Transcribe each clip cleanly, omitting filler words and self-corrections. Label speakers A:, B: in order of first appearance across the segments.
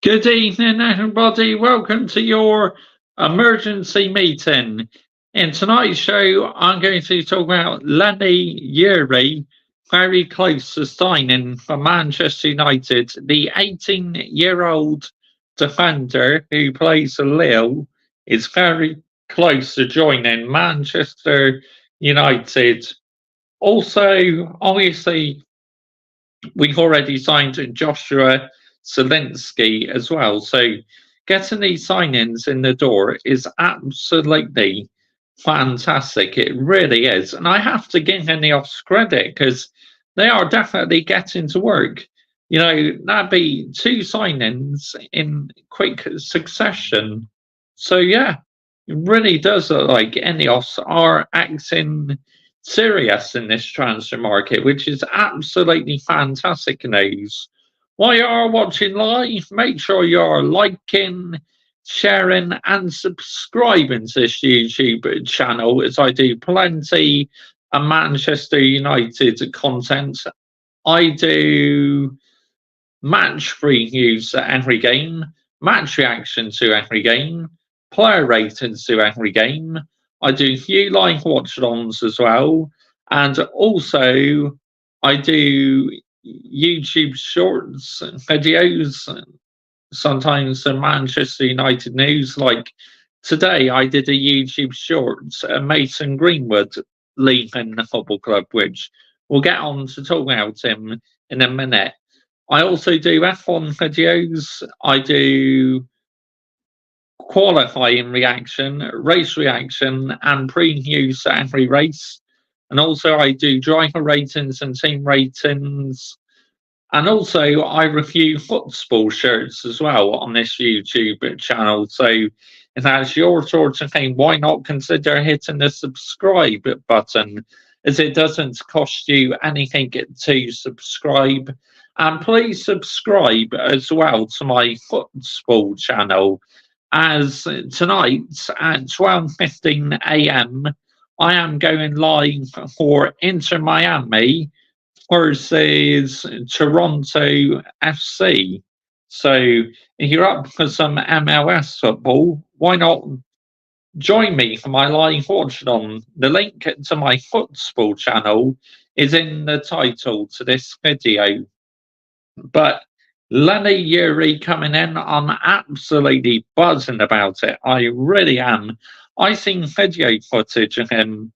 A: Good evening, everybody. Welcome to your emergency meeting. In tonight's show, I'm going to talk about Leny Yuri, very close to signing for Manchester United. The 18-year-old defender who plays for Lille is very close to joining Manchester United. Also, obviously, we've already signed Joshua Zelinsky as well. So getting these signings in the door is absolutely fantastic. It really is. And I have to give Ineos credit because they are definitely getting to work. You know, that'd be two signings in quick succession. So, yeah, it really does look like Ineos are acting serious in this transfer market, which is absolutely fantastic news. While you are watching live, make sure you're liking, sharing, and subscribing to this YouTube channel as I do plenty of Manchester United content. I do match previews to every game, match reaction to every game, player ratings to every game. I do a few live watch alongs as well. And also, I do YouTube shorts, videos, sometimes the Manchester United news. Like today, I did a YouTube shorts, Mason Greenwood leaving the football club, which we'll get on to talk about him in a minute. I also do F1 videos. I do qualifying reaction, race reaction, and previews to every race. And also, I do driver ratings and team ratings. And also, I review football shirts as well on this YouTube channel. So, if that's your sort of thing, why not consider hitting the subscribe button, as it doesn't cost you anything to subscribe. And please subscribe as well to my football channel, as tonight at 12:15 a.m. I am going live for Inter Miami versus Toronto FC. So if you're up for some MLS football, why not join me for my live watch on? The link to my football channel is in the title to this video. But Leny Yuri coming in, I'm absolutely buzzing about it. I really am. I seen video footage of him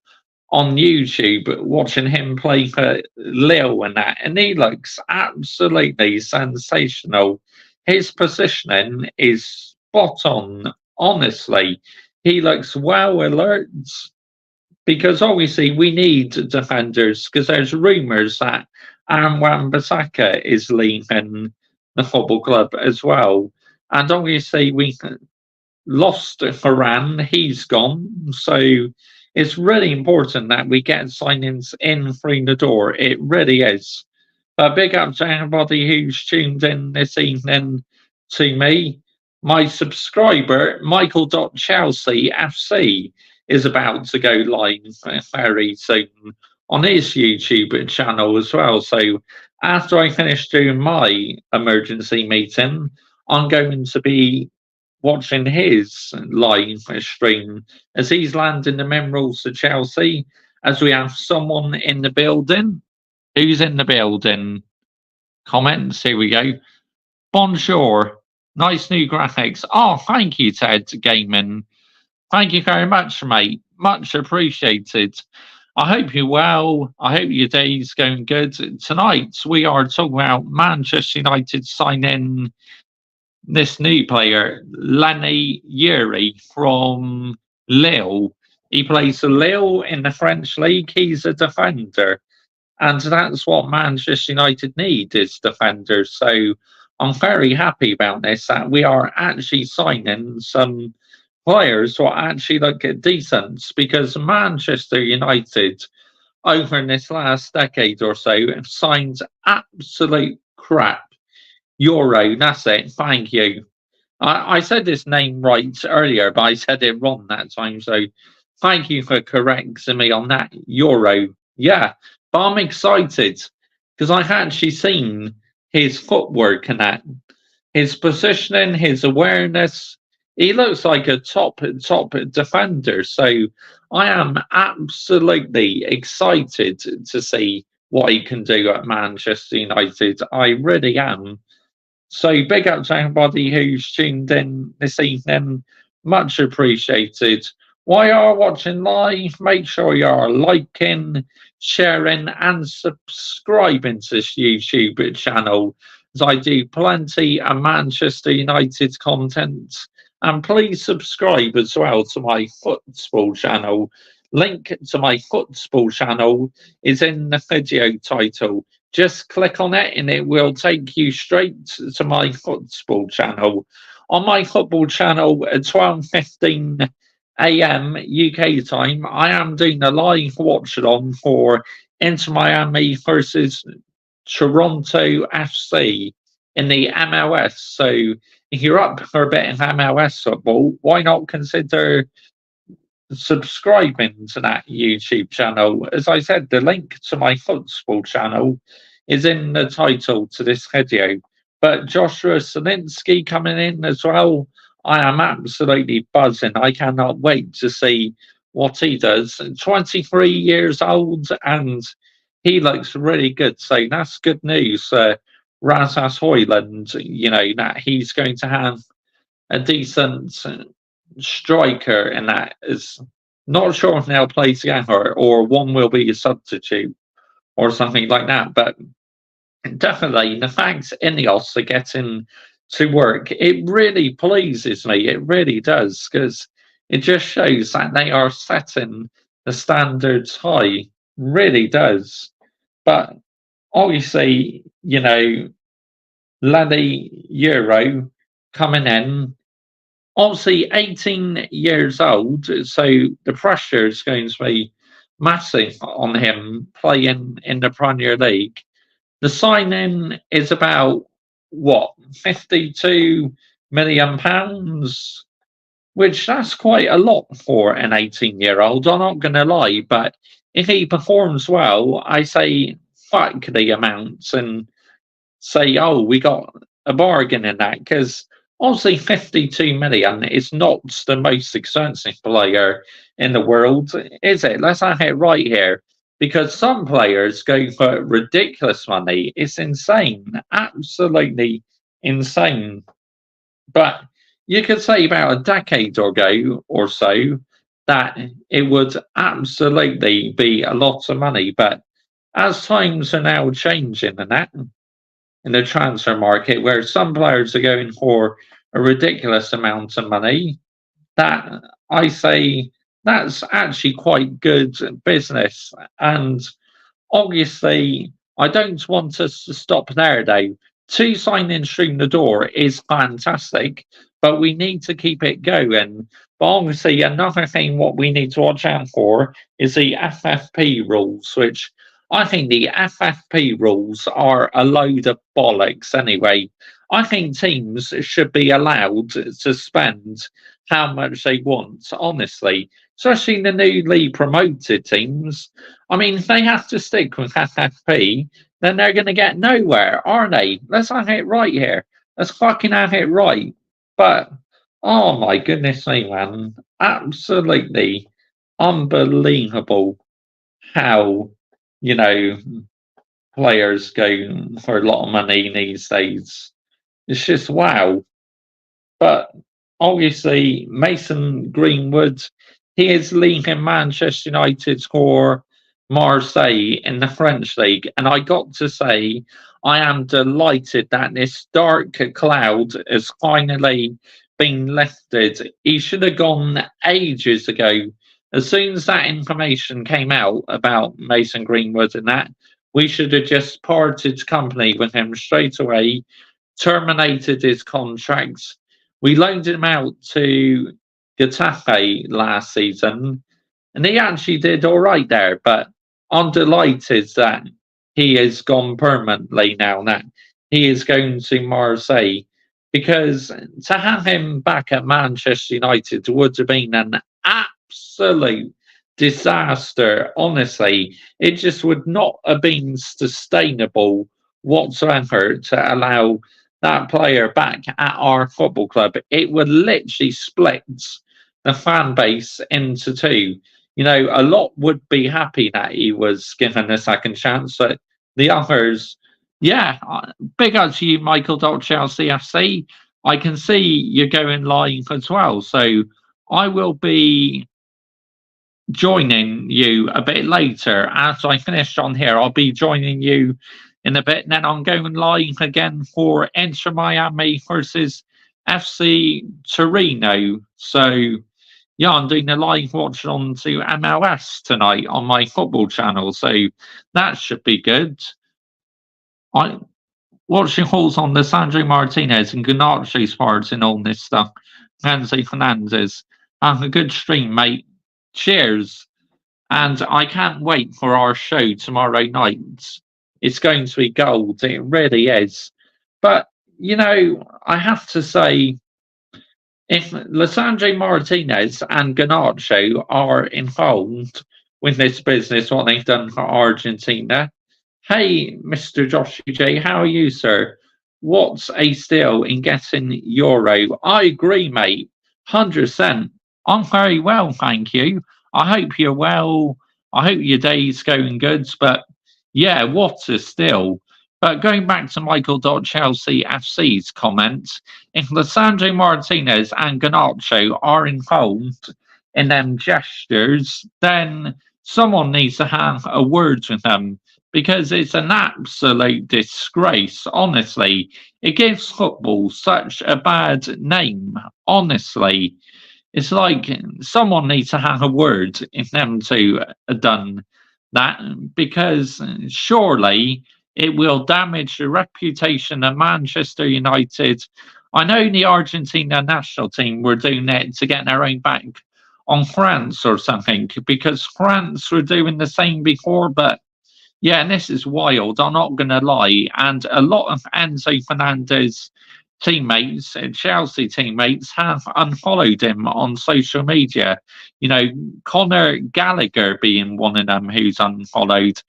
A: on YouTube watching him play for Lille and that, and he looks absolutely sensational. His positioning is spot on, honestly. He looks well alert because obviously we need defenders because there's rumours that Aaron Wan-Bissaka is leaving the football club as well. And obviously we lost Varane, he's gone. So it's really important that we get signings in through the door. It really is. But big up to everybody who's tuned in this evening to me. My subscriber, Michael.Chelsea FC, is about to go live very soon on his YouTube channel as well. So after I finish doing my emergency meeting, I'm going to be watching his live stream as he's landing the minerals to Chelsea. As we have someone in the building. Who's in the building? Comments. Here we go. Bonjour. Nice new graphics. Oh, thank you, Ted Gaming. Thank you very much, mate. Much appreciated. I hope you're well. I hope your day's going good. Tonight, we are talking about Manchester United signing this new player, Leny Yuri from Lille. He plays for Lille in the French league. He's a defender, and that's what Manchester United need is defenders. So I'm very happy about this, that we are actually signing some players who actually look decent, because Manchester United over in this last decade or so have signed absolute crap. Yoro, that's it. Thank you. I said this name right earlier, but I said it wrong that time. So thank you for correcting me on that. Yoro. Yeah. But I'm excited because I've actually seen his footwork and that. His positioning, his awareness, he looks like a top defender. So I am absolutely excited to see what he can do at Manchester United. I really am. So big up to everybody who's tuned in this evening. Much appreciated. While you're watching live, make sure you're liking, sharing, and subscribing to this YouTube channel, as I do plenty of Manchester United content. And please subscribe as well to my football channel. Link to my football channel is in the video title. Just click on it and it will take you straight to my football channel. On my football channel at 12:15 a.m. UK time, I am doing a live watch along for Inter Miami versus Toronto FC in the MLS. So if you're up for a bit of MLS football, why not consider subscribing to that YouTube channel? As I said, the link to my football channel is in the title to this video. But Joshua Selinsky coming in as well. I am absolutely buzzing. I cannot wait to see what he does. 23 years old and he looks really good. So that's good news. Rasmus Højlund, that he's going to have a decent striker, and that is not sure if they'll play together or one will be a substitute or something like that. But definitely, the fact Ineos are getting to work, it really pleases me. It really does, because it just shows that they are setting the standards high. Really does. But obviously, Leny Yoro coming in, obviously 18 years old, so the pressure is going to be massive on him playing in the Premier League. The signing is about what, £52 million, which that's quite a lot for an 18-year-old. I'm not going to lie, but if he performs well, I say fuck the amounts and say, oh, we got a bargain in that, because obviously 52 million is not the most expensive player in the world, is it? Let's have it right here, because some players go for ridiculous money. It's insane, absolutely insane. But you could say about a decade ago or so that it would absolutely be a lot of money. But as times are now changing and that, in the transfer market, where some players are going for a ridiculous amount of money, that I say that's actually quite good business. And obviously, I don't want us to stop there, though. Two signings through the door is fantastic, but we need to keep it going. But obviously, another thing what we need to watch out for is the FFP rules, which I think the FFP rules are a load of bollocks anyway. I think teams should be allowed to spend how much they want, honestly, especially the newly promoted teams. I mean, if they have to stick with FFP, then they're going to get nowhere, aren't they? Let's have it right here. Let's fucking have it right. But, oh my goodness me, man. Absolutely unbelievable how, you know, players go for a lot of money these days. It's just wow. But obviously, Mason Greenwood, he is leaving Manchester United for Marseille in the French league. And I got to say, I am delighted that this dark cloud has finally been lifted. He should have gone ages ago. As soon as that information came out about Mason Greenwood and that, we should have just parted company with him straight away, terminated his contracts. We loaned him out to Getafe last season, and he actually did all right there. But I'm delighted that he has gone permanently now, that he is going to Marseille, because to have him back at Manchester United would have been an absolute disaster. Honestly, it just would not have been sustainable whatsoever to allow that player back at our football club, it would literally split the fan base into two. You know, a lot would be happy that he was given a second chance, but the others, yeah, big up to you, Michael Chelsea FC. I can see you're going live as well, so I will be joining you a bit later. As I finish on here, I'll be joining you in a bit. And then I'm going live again for Inter Miami versus FC Torino. So, yeah, I'm doing a live watch on to MLS tonight on my football channel. So that should be good. I watching calls on the Sandro Martinez and Ganacho's parts in all this stuff. Nancy Fernandez. Have a good stream, mate. Cheers. And I can't wait for our show tomorrow night. It's going to be gold. It really is. But, you know, I have to say, if Lisandro Martinez and Garnacho are involved with this business, what they've done for Argentina, hey, Mr. Joshua J, how are you, sir? What's a steal in getting Yoro? I agree, mate. 100%. I'm very well, thank you. I hope you're well. I hope your day's going good. But yeah, what a steal. But going back to Michael Chelsea FC's comments, if Lisandro Martinez and Garnacho are involved in them gestures, then someone needs to have a word with them because it's an absolute disgrace, honestly. It gives football such a bad name, honestly. It's like someone needs to have a word if them two have done that because surely it will damage the reputation of Manchester United. I know the Argentina national team were doing it to get their own back on France or something because France were doing the same before, but yeah, and this is wild. I'm not going to lie. And a lot of Enzo Fernandez teammates, Chelsea teammates, have unfollowed him on social media. You know, Conor Gallagher being one of them who's unfollowed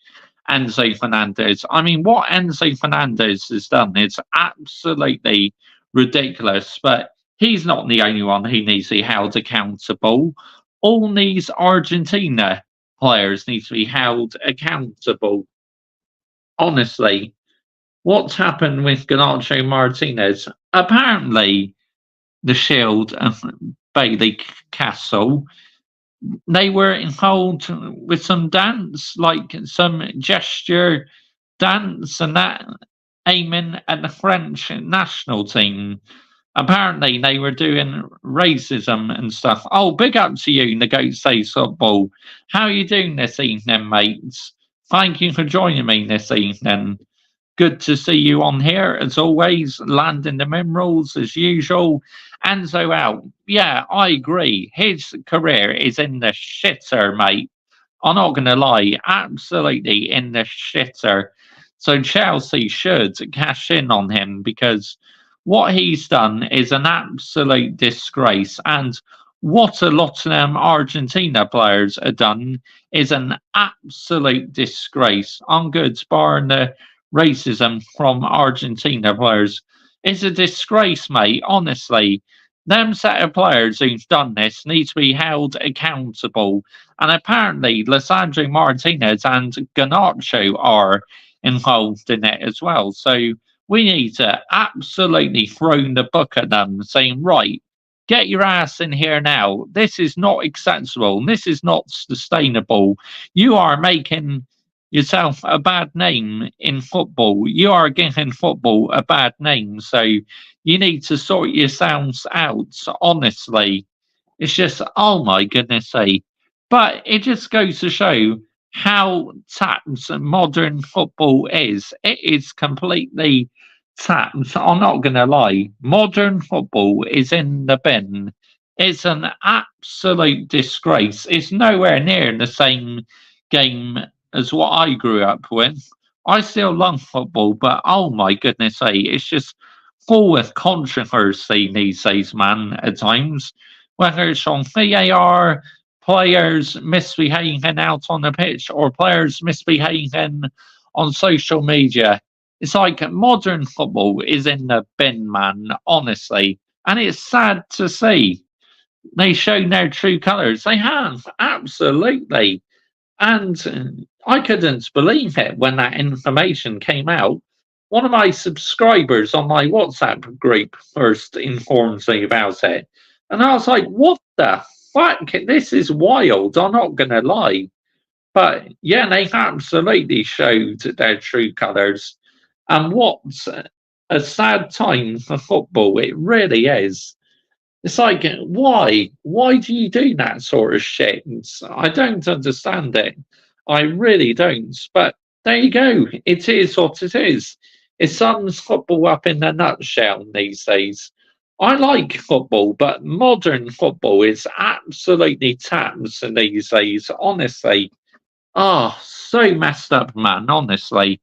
A: Enzo Fernandez. I mean, what Enzo Fernandez has done is absolutely ridiculous, but he's not the only one who needs to be held accountable. All these Argentina players need to be held accountable. Honestly, what's happened with Ganacho Martinez? Apparently, the Shield and Bailey Castle, they were involved with some dance, like some gesture dance, and that aiming at the French national team. Apparently, they were doing racism and stuff. Oh, big up to you, the Goat Says Football. How are you doing this evening, mates? Thank you for joining me this evening. Good to see you on here, as always. Landing the minerals, as usual. Anzo out. Yeah, I agree. His career is in the shitter, mate. I'm not going to lie. Absolutely in the shitter. So Chelsea should cash in on him because what he's done is an absolute disgrace. And what a lot of them Argentina players have done is an absolute disgrace. I'm good, barring the racism from Argentina players. It's a disgrace, mate, honestly. Them set of players who've done this need to be held accountable. And apparently, Lisandro Martinez and Garnacho are involved in it as well. So we need to absolutely throw the book at them, saying, right, get your ass in here now. This is not acceptable. This is not sustainable. You are making yourself a bad name in football. You are giving football a bad name. So you need to sort yourselves out, honestly. It's just, oh my goodness sake. But it just goes to show how tapped modern football is. It is completely tapped. I'm not going to lie. Modern football is in the bin. It's an absolute disgrace. It's nowhere near the same game as what I grew up with. I still love football, but oh my goodness sake, it's just full of controversy these days, man, at times. Whether it's on VAR, players misbehaving out on the pitch, or players misbehaving on social media. It's like modern football is in the bin, man, honestly. And it's sad to see. They show their true colours. They have, absolutely. And I couldn't believe it when that information came out. One of my subscribers on my WhatsApp group first informed me about it. And I was like, what the fuck? This is wild. I'm not going to lie. But yeah, they absolutely showed their true colours. And what's a sad time for football, it really is. It's like, why? Why do you do that sort of shit? I don't understand it. I really don't. But there you go. It is what it is. It sums football up in a nutshell these days. I like football, but modern football is absolutely taps these days, honestly. Oh, so messed up, man, honestly.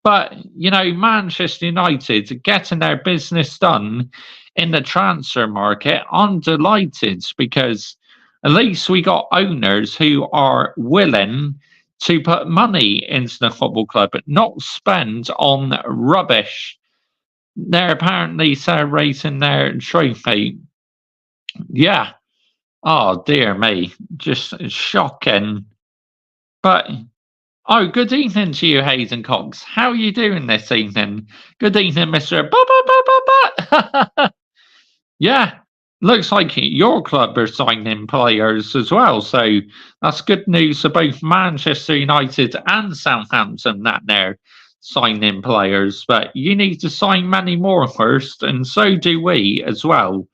A: But, Manchester United getting their business done in the transfer market, I'm delighted because at least we got owners who are willing to put money into the football club, but not spend on rubbish. They're apparently celebrating their trophy. Yeah. Oh, dear me. Just shocking. But oh, good evening to you, Hayden Cox. How are you doing this evening? Good evening, Mr. Yeah, looks like your club are signing players as well. So that's good news for both Manchester United and Southampton that they're signing players. But you need to sign many more first, and so do we as well.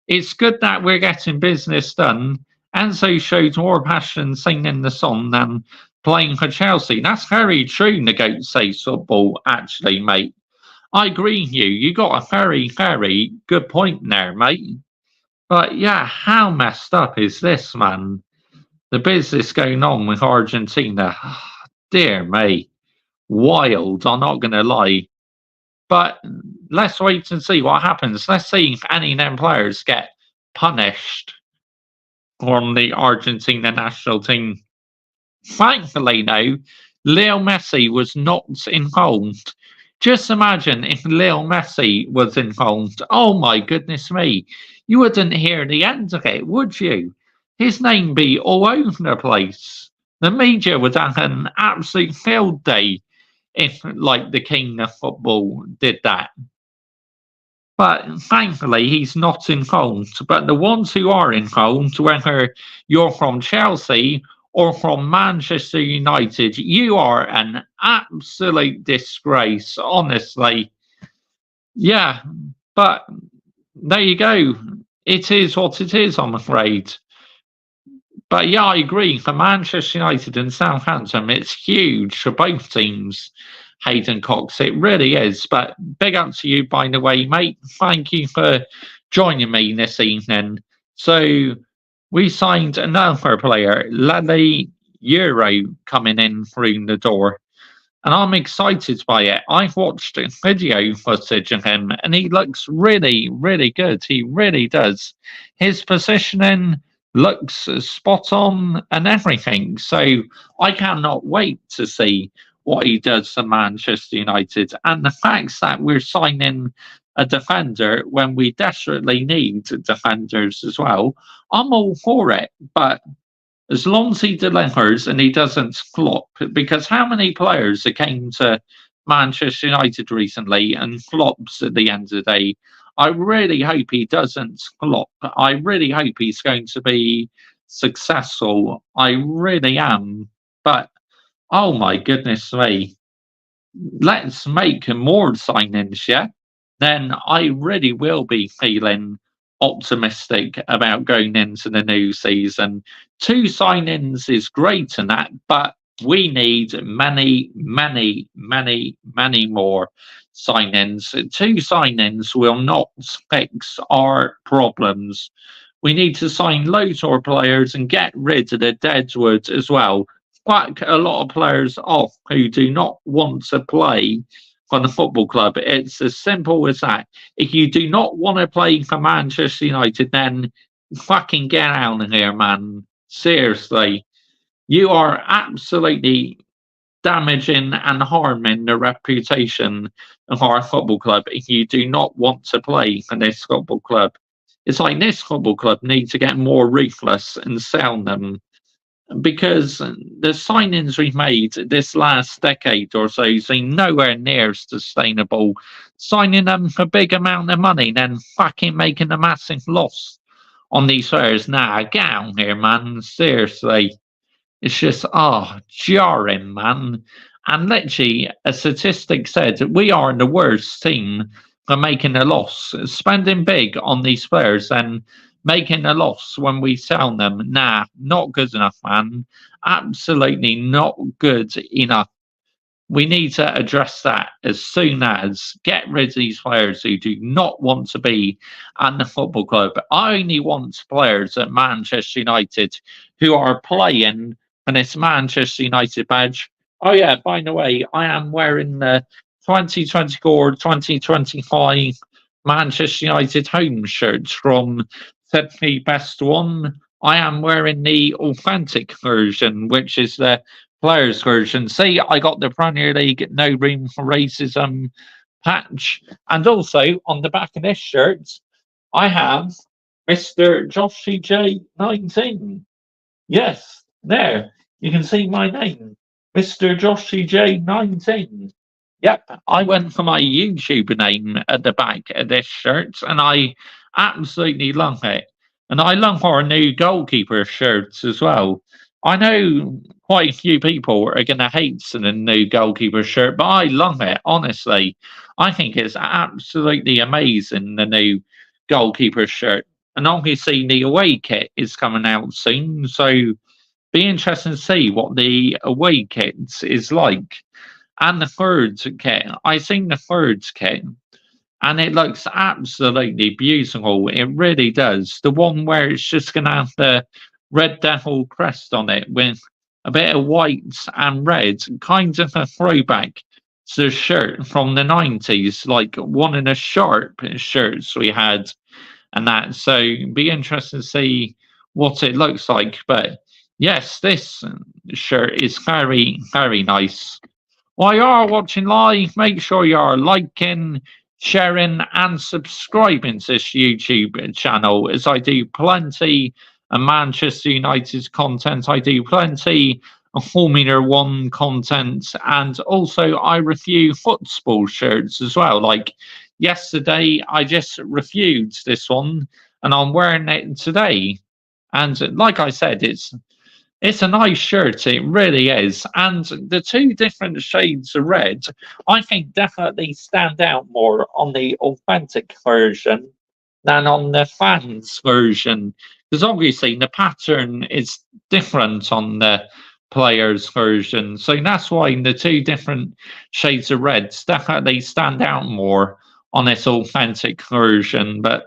A: It's good that we're getting business done. Enzo shows more passion singing the song than playing for Chelsea. That's very true, the GOAT says football, actually, mate. I agree with you. You got a very, very good point there, mate. But yeah, how messed up is this, man? The business going on with Argentina. Dear me. Wild, I'm not going to lie. But let's wait and see what happens. Let's see if any of them players get punished from the Argentina national team. Thankfully, though, Leo Messi was not involved. Just imagine if Leo Messi was involved. Oh my goodness me. You wouldn't hear the end of it, would you? His name be all over the place. The media would have an absolute field day if, like, the king of football did that. But thankfully, he's not involved. But the ones who are involved, whether you're from Chelsea or from Manchester United, you are an absolute disgrace, honestly. Yeah, but there you go. It is what it is, I'm afraid. But yeah, I agree. For Manchester United and Southampton, it's huge for both teams. Hayden Cox, it really is. But big up to you, by the way, mate. Thank you for joining me this evening. So we signed another player, Leny, Yoro, coming in through the door. And I'm excited by it. I've watched video footage of him, and he looks really, really good. He really does. His positioning looks spot on and everything. So I cannot wait to see what he does for Manchester United. And the fact that we're signing a defender when we desperately need defenders as well, I'm all for it. But as long as he delivers and he doesn't flop, because how many players that came to Manchester United recently and flops at the end of the day? I really hope he doesn't flop. I really hope he's going to be successful. I really am. But oh my goodness me. Let's make more signings, yeah? Then I really will be feeling optimistic about going into the new season. 2 signings is great and that, but we need many, many, many, many more signings. 2 signings will not fix our problems. We need to sign loads more players and get rid of the deadwood as well. Whack a lot of players off who do not want to play for the football club. It's as simple as that. If you do not want to play for Manchester United, then fucking get out of here, man. Seriously. You are absolutely damaging and harming the reputation of our football club if you do not want to play for this football club. It's like this football club needs to get more ruthless and sell them, because the signings we've made this last decade or so seem nowhere near sustainable. Signing them for a big amount of money, then fucking making a massive loss on these players. Nah, get out here, man. Seriously. It's just, jarring, man. And literally, a statistic said we are the worst team for making a loss. Spending big on these players and making a loss when we sell them. Nah, not good enough, man. Absolutely not good enough. We need to address that as soon as get rid of these players who do not want to be at the football club. I only want players at Manchester United who are playing for this Manchester United badge. Oh, yeah, by the way, I am wearing the 2024-2025 Manchester United home shirts from Sydney Best One. I am wearing the authentic version, which is the players version. See, I got the Premier League No Room for Racism patch. And also on the back of this shirt, I have Mr. Joshy J19. Yes, there. You can see my name. Mr. Joshy J19. Yep, I went for my YouTube name at the back of this shirt, and I absolutely love it. And I love our new goalkeeper shirts as well. I know quite a few people are going to hate the new goalkeeper shirt, but I love it, honestly. I think it's absolutely amazing, the new goalkeeper shirt. And obviously, the away kit is coming out soon, so be interesting to see what the away kit is like. And the third kit, I seen the third kit, and it looks absolutely beautiful. It really does. The one where it's just going to have the Red Devil crest on it with a bit of white and red, kind of a throwback to the shirt from the 90s, like one of the Sharp shirts we had and that. So be interested to see what it looks like. But yes, this shirt is very, very nice. While you are watching live, make sure you are liking, sharing, and subscribing to this YouTube channel, as I do plenty of Manchester United's content. I do plenty of Formula One content, and also I review football shirts as well. Like yesterday, I just reviewed this one, and I'm wearing it today. And like I said, it's a nice shirt, it really is. And the two different shades of red, I think definitely stand out more on the authentic version than on the fans version. Because obviously the pattern is different on the players version. So that's why the two different shades of reds definitely stand out more on this authentic version. But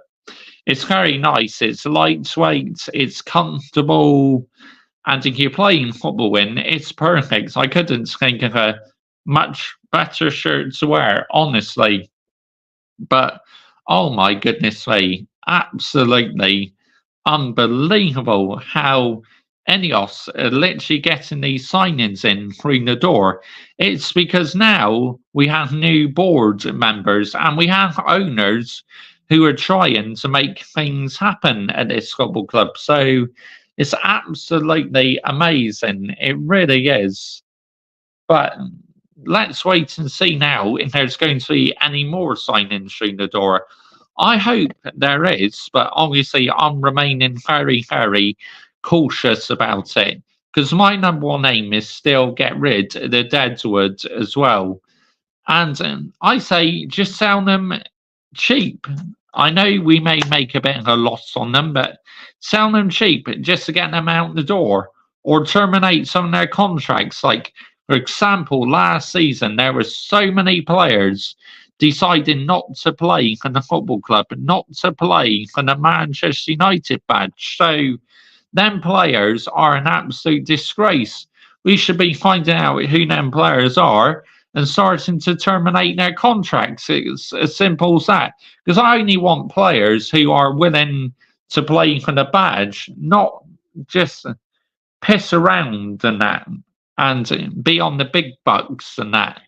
A: it's very nice. It's lightweight, it's comfortable. And if you're playing football in, it's perfect. I couldn't think of a much better shirt to wear, honestly. But oh my goodness me, absolutely unbelievable how Enios are literally getting these signings in through the door. It's because now we have new board members and we have owners who are trying to make things happen at this football club. So it's absolutely amazing. It really is. But let's wait and see now if there's going to be any more signings through the door. I hope there is, but obviously I'm remaining very, very cautious about it, because my number one aim is still get rid of the Deadwood as well. And I say just sell them cheap. I know we may make a bit of a loss on them, but sell them cheap just to get them out the door, or terminate some of their contracts. Like, for example, last season, there were so many players deciding not to play for the football club, not to play for the Manchester United badge. So, them players are an absolute disgrace. We should be finding out who them players are and starting to terminate their contracts. It's as simple as that. Because I only want players who are willing to play for the badge, not just piss around and that. and be on the big bucks and that.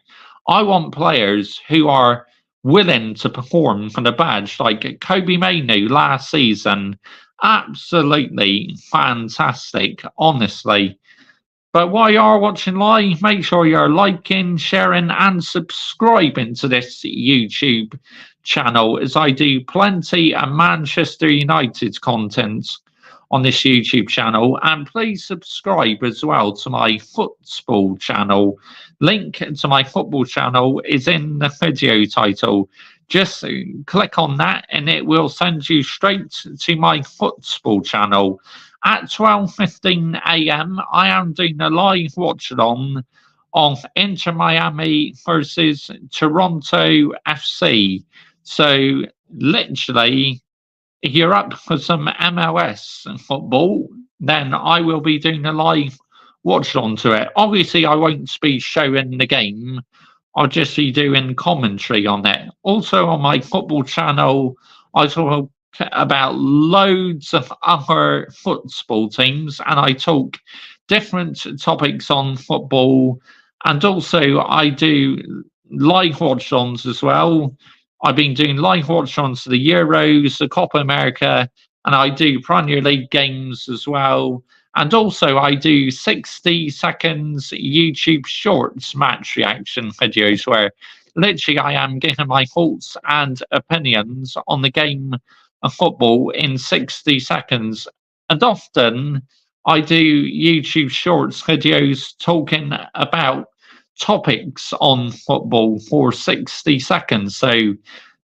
A: I want players who are willing to perform for the badge, like Kobe Mainu last season. Absolutely fantastic, honestly. But while you are watching live, make sure you're liking, sharing, and subscribing to this YouTube channel, as I do plenty of Manchester United content on this YouTube channel. And please subscribe as well to my football channel. Link to my football channel is in the video title. Just click on that and it will send you straight to my football channel. At 12:15 a.m, I am doing a live watch along of Inter Miami versus Toronto FC. So literally, if you're up for some MLS football, then I will be doing a live watch on to it. Obviously, I won't be showing the game. I'll just be doing commentary on it. Also on my football channel, I talk about loads of other football teams and I talk different topics on football, and also I do live watch-ons as well. I've been doing live watch-ons to the Euros, the Copa America, and I do Premier League games as well. And also I do 60 seconds YouTube shorts match reaction videos where literally I am giving my thoughts and opinions on the game of football in 60 seconds. And often I do YouTube shorts videos talking about topics on football for 60 seconds. So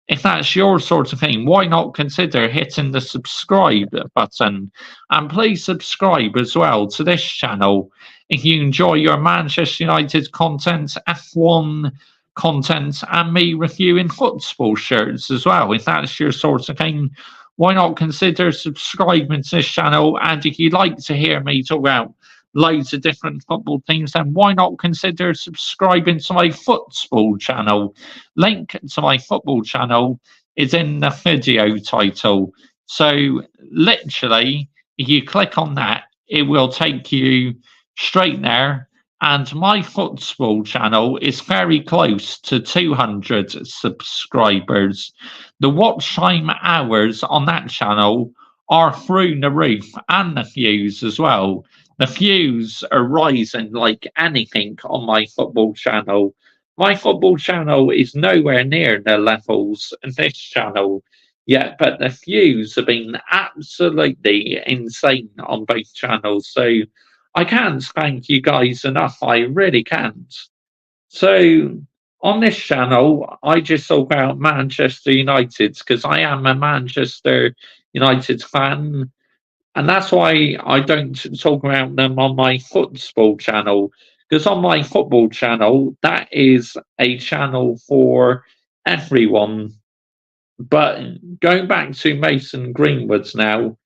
A: if that's your sort of thing, why not consider hitting the subscribe button? And please subscribe as well to this channel if you enjoy your Manchester United content, F1 content, and me reviewing football shirts as well. If that's your sort of thing, why not consider subscribing to this channel? And if you'd like to hear me talk about loads of different football teams, then why not consider subscribing to my football channel? Link to my football channel is in the video title. So literally, if you click on that, it will take you straight there. And my football channel is very close to 200 subscribers. The watch time hours on that channel are through the roof, and the views as well. The views are rising like anything on my football channel. My football channel is nowhere near the levels of this channel yet, but the views have been absolutely insane on both channels. So I can't thank you guys enough. I really can't. So on this channel, I just talk about Manchester United because I am a Manchester United fan. And that's why I don't talk about them on my football channel. Because on my football channel, that is a channel for everyone. But going back to Mason Greenwood's now,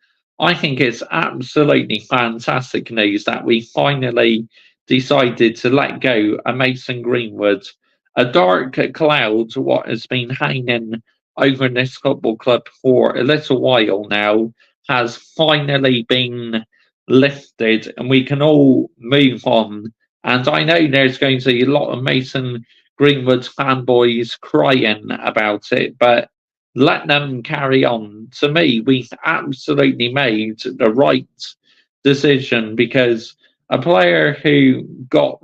A: I think it's absolutely fantastic news that we finally decided to let go of Mason Greenwood. A dark cloud, what has been hanging over this football club for a little while now, has finally been lifted and we can all move on. And I know there's going to be a lot of Mason Greenwood fanboys crying about it, but let them carry on. To me, we've absolutely made the right decision because a player who got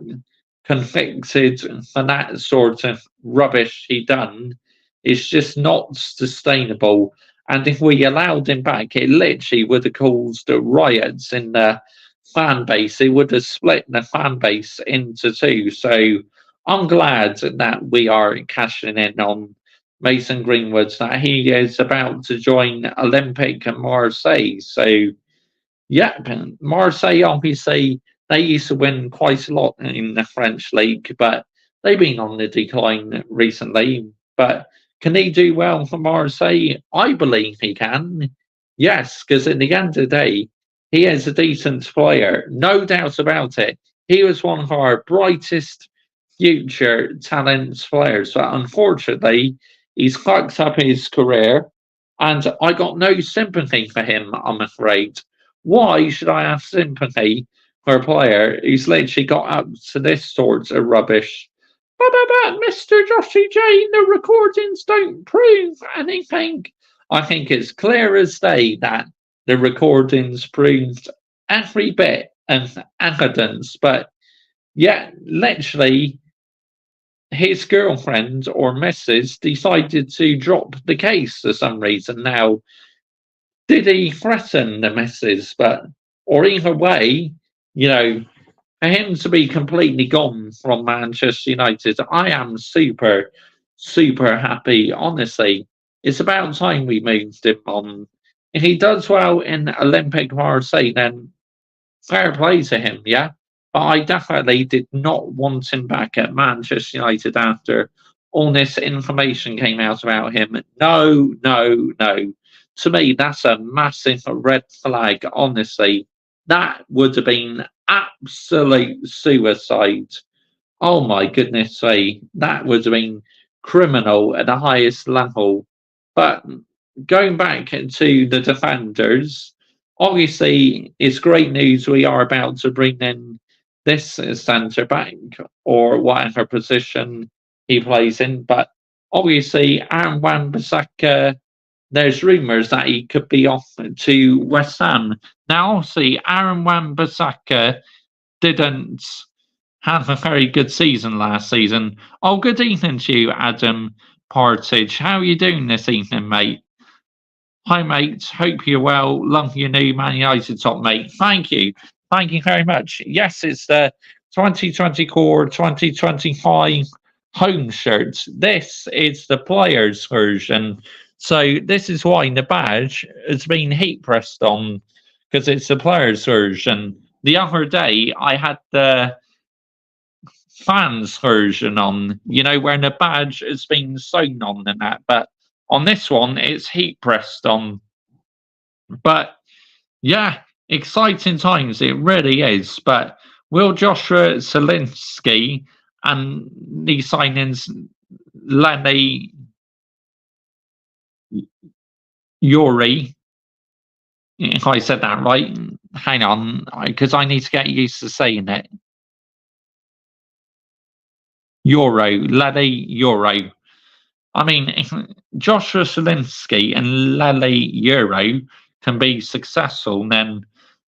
A: convicted for that sort of rubbish he done is just not sustainable. And if we allowed him back, it literally would have caused riots in the fan base. It would have split the fan base into two. So I'm glad that we are cashing in on Mason Greenwood, that he is about to join Olympic and Marseille. So, yeah, Marseille, obviously, they used to win quite a lot in the French league, but they've been on the decline recently. But can he do well for Marseille? I believe he can. Yes, because at the end of the day, he is a decent player. No doubt about it. He was one of our brightest future talents players. But unfortunately, he's fucked up his career. And I got no sympathy for him, I'm afraid. Why should I have sympathy for a player who's literally got up to this sort of rubbish. But Mr. Joshy J, the recordings don't prove anything. I think it's clear as day that the recordings proved every bit of evidence, but yet literally his girlfriend or missus decided to drop the case for some reason. Now, did he threaten the missus? But or either way, you know, for him to be completely gone from Manchester United, I am super, super happy. Honestly, it's about time we moved him on. If he does well in Olympic Marseille, then fair play to him, yeah. But I definitely did not want him back at Manchester United after all this information came out about him. No, no, no. To me, that's a massive red flag, honestly. That would have been absolute suicide. Oh my goodness me, that would have been criminal at the highest level. But going back to the defenders, obviously it's great news we are about to bring in this centre back or whatever position he plays in. But obviously, Aaron Wan-Bissaka, there's rumours that he could be off to West Ham. Now, obviously, Aaron Wan-Bissaka didn't have a very good season last season. Oh, good evening to you, Adam Partridge. How are you doing this evening, mate? Hi, mate. Hope you're well. Love your new Man United top, mate. Thank you. Thank you very much. Yes, it's the 2024-2025 home shirt. This is the players' version. So this is why the badge has been heat pressed on, because it's the players' version. The other day, I had the fans version on, where the badge has been sewn on and that. But on this one, it's heat pressed on. But yeah, exciting times. It really is. But will Joshua Zielinski and the signings, Leny, Yoro, if I said that right, hang on, because I need to get used to saying it. Yoro, Leny, Yoro. I mean, if Joshua Zielinski and Leny Yoro can be successful, then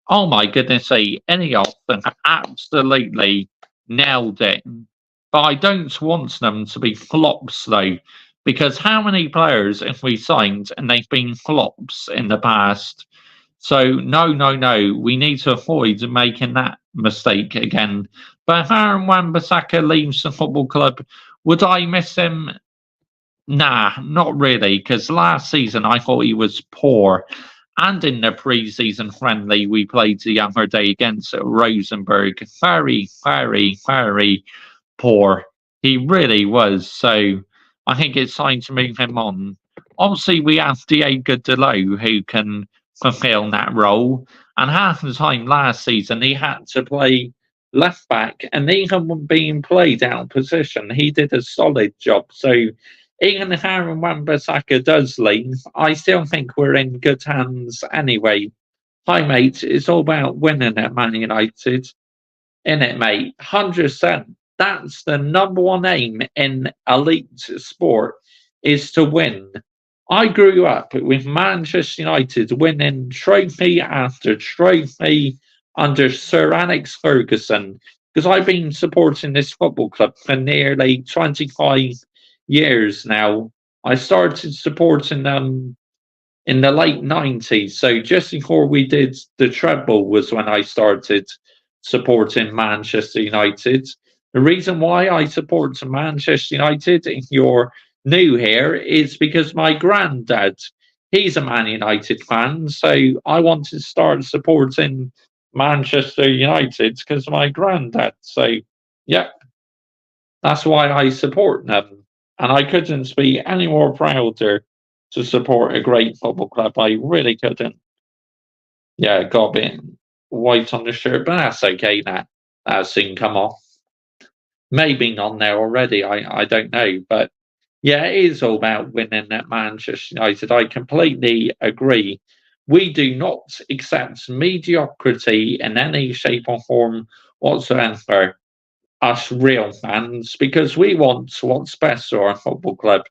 A: oh my goodness, any of them absolutely nailed it. But I don't want them to be flops though, because how many players have we signed and they've been flops in the past? So no, no, no, we need to avoid making that mistake again. But if Aaron Wan-Bissaka leaves the football club, would I miss him? Nah, not really, because last season I thought he was poor. And in the pre-season friendly we played the other day against Rosenborg, very, very, very poor. He really was. So I think it's time to move him on. Obviously, we have Diego Dalot who can fulfill that role. And half the time last season, he had to play left back, and even being played out of position, he did a solid job. So even if Aaron Wan-Bissaka does leave, I still think we're in good hands anyway. Hi, mate. It's all about winning at Man United. Innit, mate? 100%. That's the number one aim in elite sport, is to win. I grew up with Manchester United winning trophy after trophy under Sir Alex Ferguson, because I've been supporting this football club for nearly 25 years now. I started supporting them in the late 90s. So just before we did the treble was when I started supporting Manchester United. The reason why I support Manchester United, if you're new here, is because my granddad, he's a Man United fan. So I wanted to start supporting Manchester United because of my granddad. So, yeah, that's why I support them. And I couldn't be any more prouder to support a great football club. I really couldn't. Yeah, got a bit white on the shirt, but that's okay. That'll soon come off. Maybe on there already. I don't know. But yeah, it is all about winning at Manchester United. I completely agree. We do not accept mediocrity in any shape or form whatsoever, us real fans, because we want what's best for our football club.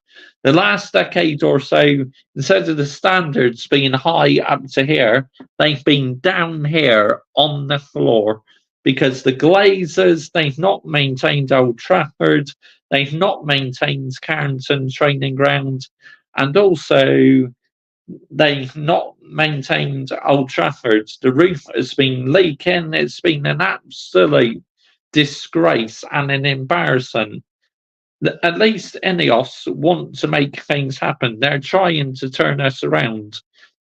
A: The last decade or so, instead of the standards being high up to here, they've been down here on the floor because the Glazers, they've not maintained Old Trafford, they've not maintained Carrington training ground, and also they've not maintained Old Trafford. The roof has been leaking. It's been an absolute disgrace and an embarrassment. At least Ineos want to make things happen. They're trying to turn us around.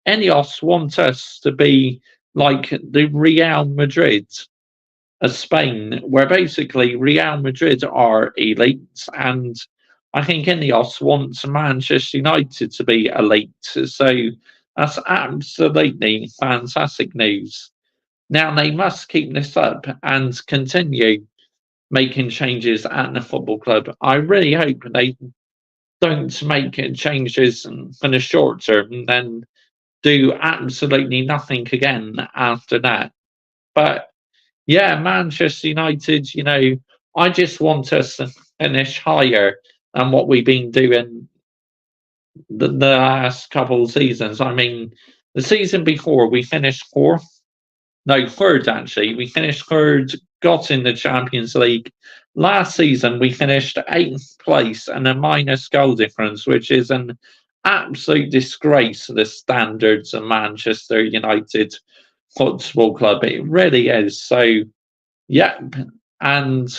A: Ineos want us to be like the Real Madrid of Spain, where basically Real Madrid are elite, and I think Ineos wants Manchester United to be elite. So that's absolutely fantastic news. Now they must keep this up and continue making changes at the football club. I really hope they don't make changes for the short term and then do absolutely nothing again after that. But yeah, Manchester United, I just want us to finish higher than what we've been doing the last couple of seasons. I mean, the season before we finished fourth, no, third actually. We finished third, got in the Champions League. Last season we finished eighth place and a minus goal difference, which is an absolute disgrace to the standards of Manchester United Football Club. It really is. So, yeah, and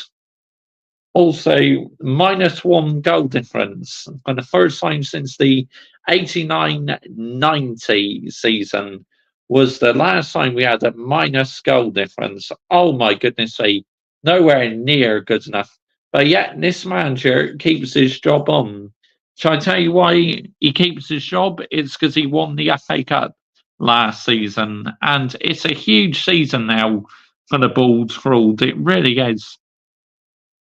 A: also minus one goal difference for the first time since the 89-90 season was the last time we had a minus goal difference. Oh my goodness me, nowhere near good enough. But yet this manager keeps his job on. Shall I tell you why he keeps his job? It's because he won the FA Cup last season, and it's a huge season now for the Bald Fraud. It really is.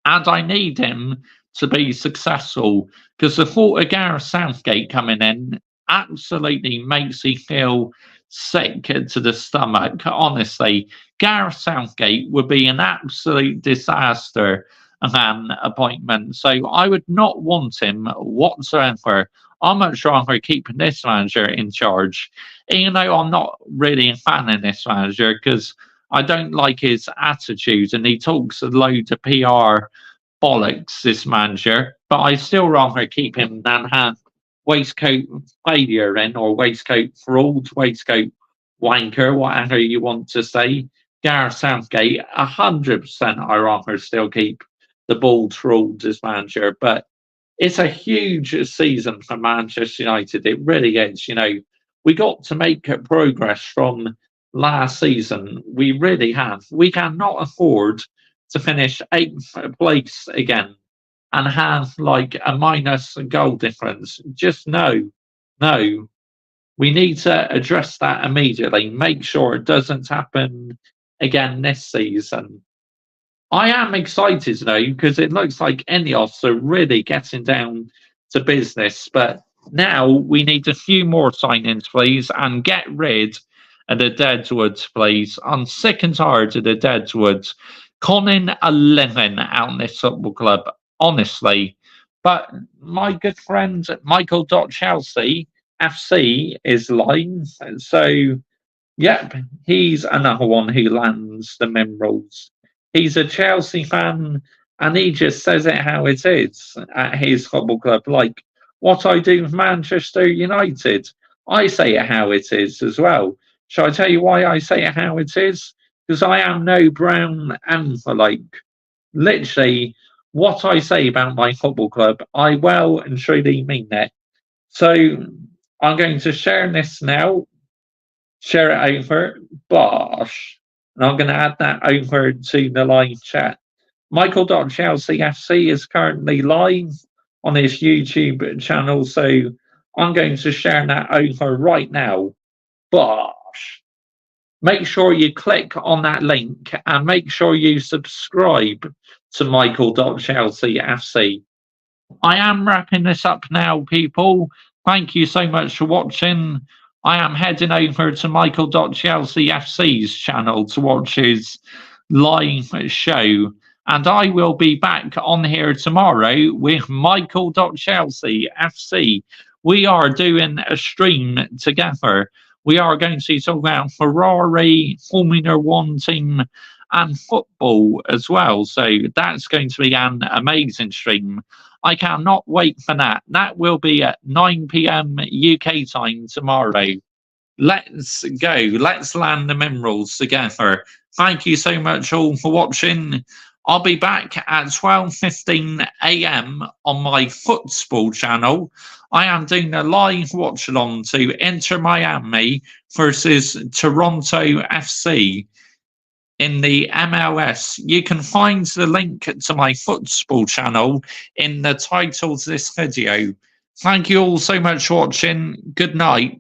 A: And I need him to be successful because the thought of Gareth Southgate coming in absolutely makes me feel sick to the stomach. Honestly, Gareth Southgate would be an absolute disaster an appointment. So I would not want him whatsoever. I'm much rather keeping this manager in charge. Even though I'm not really a fan of this manager because I don't like his attitude and he talks a load of PR bollocks, this manager, but I still rather keep him than have waistcoat failure in or waistcoat fraud, waistcoat wanker, whatever you want to say. Gareth Southgate, 100% I rather still keep the Bald Fraud as manager, but it's a huge season for Manchester United. It really is. We got to make progress from last season. We really have. We cannot afford to finish eighth place again and have like a minus goal difference. Just no. We need to address that immediately. Make sure it doesn't happen again this season. I am excited though because it looks like Ineos are really getting down to business. But now we need a few more signings, please, and get rid of the Deadwoods, please. I'm sick and tired of the Deadwoods. Conning a living out in this football club, honestly. But my good friend Michael Chelsea FC is lying. So, yep, he's another one who lands the minerals. He's a Chelsea fan and he just says it how it is at his football club. Like what I do with Manchester United, I say it how it is as well. Shall I tell you why I say it how it is? Because I am no brown envelope. Literally, what I say about my football club, I well and truly mean it. So I'm going to share this now, share it over, bosh, and I'm going to add that over to the live chat. Michael.Chelsea FC is currently live on his YouTube channel, so I'm going to share that over right now. Bosh. Make sure you click on that link and make sure you subscribe to Michael.Chelsea FC. I am wrapping this up now, people. Thank you so much for watching. I am heading over to Michael.ChelseaFC's channel to watch his live show. And I will be back on here tomorrow with Michael.ChelseaFC. We are doing a stream together. We are going to talk about Ferrari, Formula One team, and football as well. So that's going to be an amazing stream. I cannot wait for that. That will be at 9 p.m. UK time tomorrow. Let's go. Let's land the minerals together. Thank you so much all for watching. I'll be back at 12:15 a.m. on my football channel. I am doing a live watch along to Inter Miami versus Toronto FC in the MLS. You can find the link to my football channel in the title of this video. Thank you all so much for watching. Good night.